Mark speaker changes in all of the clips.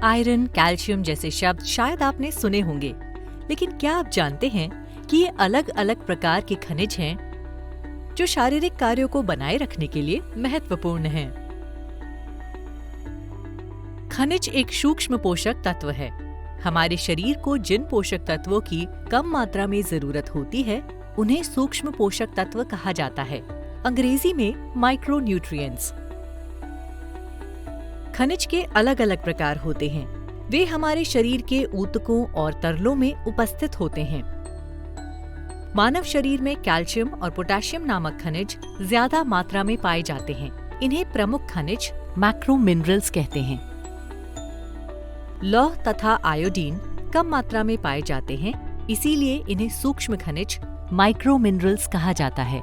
Speaker 1: Iron, calcium जैसे शब्द शायद आपने सुने होंगे, लेकिन क्या आप जानते हैं कि ये अलग अलग प्रकार के खनिज हैं जो शारीरिक कार्यों को बनाए रखने के लिए महत्वपूर्ण हैं। खनिज एक सूक्ष्म पोषक तत्व है। हमारे शरीर को जिन पोषक तत्वों की कम मात्रा में जरूरत होती है उन्हें सूक्ष्म पोषक तत्व कहा जाता है, अंग्रेजी में माइक्रोन्यूट्रिएंट्स। खनिज के अलग अलग प्रकार होते हैं। वे हमारे शरीर के ऊतकों और तरलों में उपस्थित होते हैं। मानव शरीर में कैल्शियम और पोटेशियम नामक खनिज ज्यादा मात्रा में पाए जाते हैं। इन्हें प्रमुख खनिज मैक्रो मिनरल्स कहते हैं। लौह तथा आयोडीन कम मात्रा में पाए जाते हैं, इसीलिए इन्हें सूक्ष्म खनिज माइक्रो मिनरल्स कहा जाता है।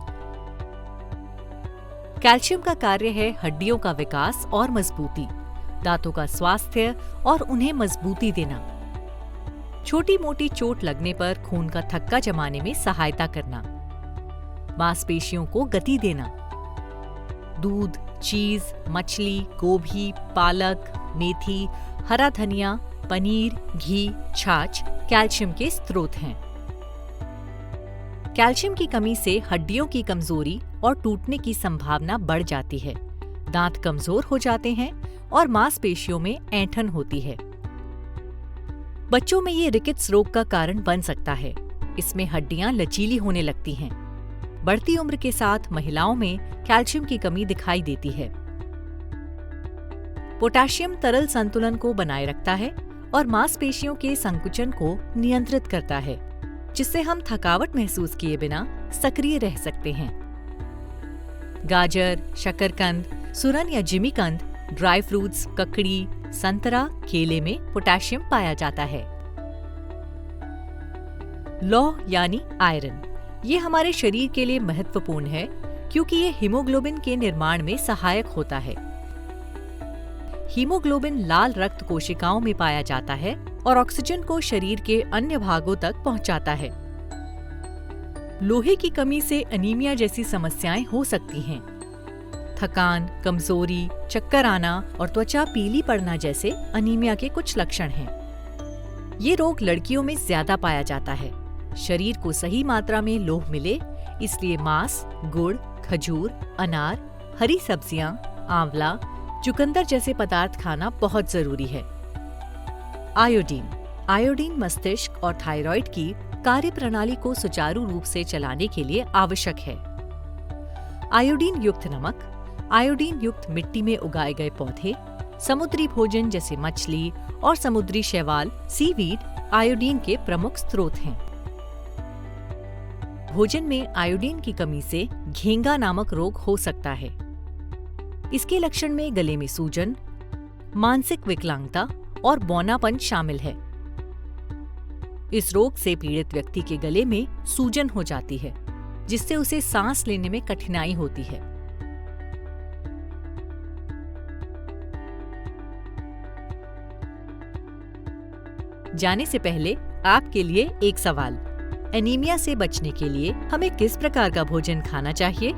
Speaker 1: कैल्शियम का कार्य है हड्डियों का विकास और मजबूती, दांतों का स्वास्थ्य और उन्हें मजबूती देना, छोटी मोटी चोट लगने पर खून का थक्का जमाने में सहायता करना, मांसपेशियों को गति देना। दूध, चीज, मछली, गोभी, पालक, मेथी, हरा धनिया, पनीर, घी, छाछ कैल्शियम के स्रोत हैं। कैल्शियम की कमी से हड्डियों की कमजोरी और टूटने की संभावना बढ़ जाती है, दांत कमजोर हो जाते हैं और मांसपेशियों में ऐंठन होती है। बच्चों में ये रिकेट्स रोग का कारण बन सकता है। इसमें हड्डियां लचीली होने लगती हैं। बढ़ती उम्र के साथ महिलाओं में कैल्शियम की कमी दिखाई देती है। पोटेशियम तरल संतुलन को बनाए रखता है और मांसपेशियों के संकुचन को नियंत्रित करता है, जिससे हम थकावट महसूस किए बिना सक्रिय रह सकते हैं। गाजर, शकरकंद, सुरन या जिमीकंद, ड्राई फ्रूट्स, ककड़ी, संतरा, केले में पोटेशियम पाया जाता है। लौह यानी आयरन, ये हमारे शरीर के लिए महत्वपूर्ण है क्योंकि ये हीमोग्लोबिन के निर्माण में सहायक होता है। हीमोग्लोबिन लाल रक्त कोशिकाओं में पाया जाता है और ऑक्सीजन को शरीर के अन्य भागों तक पहुंचाता है। लोहे की कमी से अनीमिया जैसी समस्याएं हो सकती हैं। थकान, कमजोरी, चक्कर आना और त्वचा पीली पड़ना जैसे अनीमिया के कुछ लक्षण हैं। ये रोग लड़कियों में ज्यादा पाया जाता है। शरीर को सही मात्रा में लौह मिले, इसलिए मांस, गुड़, खजूर, अनार, हरी सब्जियां, आंवला, चुकंदर जैसे पदार्थ खाना बहुत जरूरी है। आयोडीन मस्तिष्क और थायराइड की कार्यप्रणाली को सुचारू रूप से चलाने के लिए आवश्यक है। आयोडीन युक्त नमक, आयोडीन युक्त मिट्टी में उगाए गए पौधे, समुद्री भोजन जैसे मछली और समुद्री शैवाल, सीवीड आयोडीन के प्रमुख स्रोत हैं। भोजन में आयोडीन की कमी से घेंगा नामक रोग हो सकता है। इसके लक्षण में गले में सूजन, मानसिक विकलांगता और बौनापन शामिल है। इस रोग से पीड़ित व्यक्ति के गले में सूजन हो जाती है, जिससे उसे सांस लेने में कठिनाई होती है। जाने से पहले आपके लिए एक सवाल। एनीमिया से बचने के लिए हमें किस प्रकार का भोजन खाना चाहिए?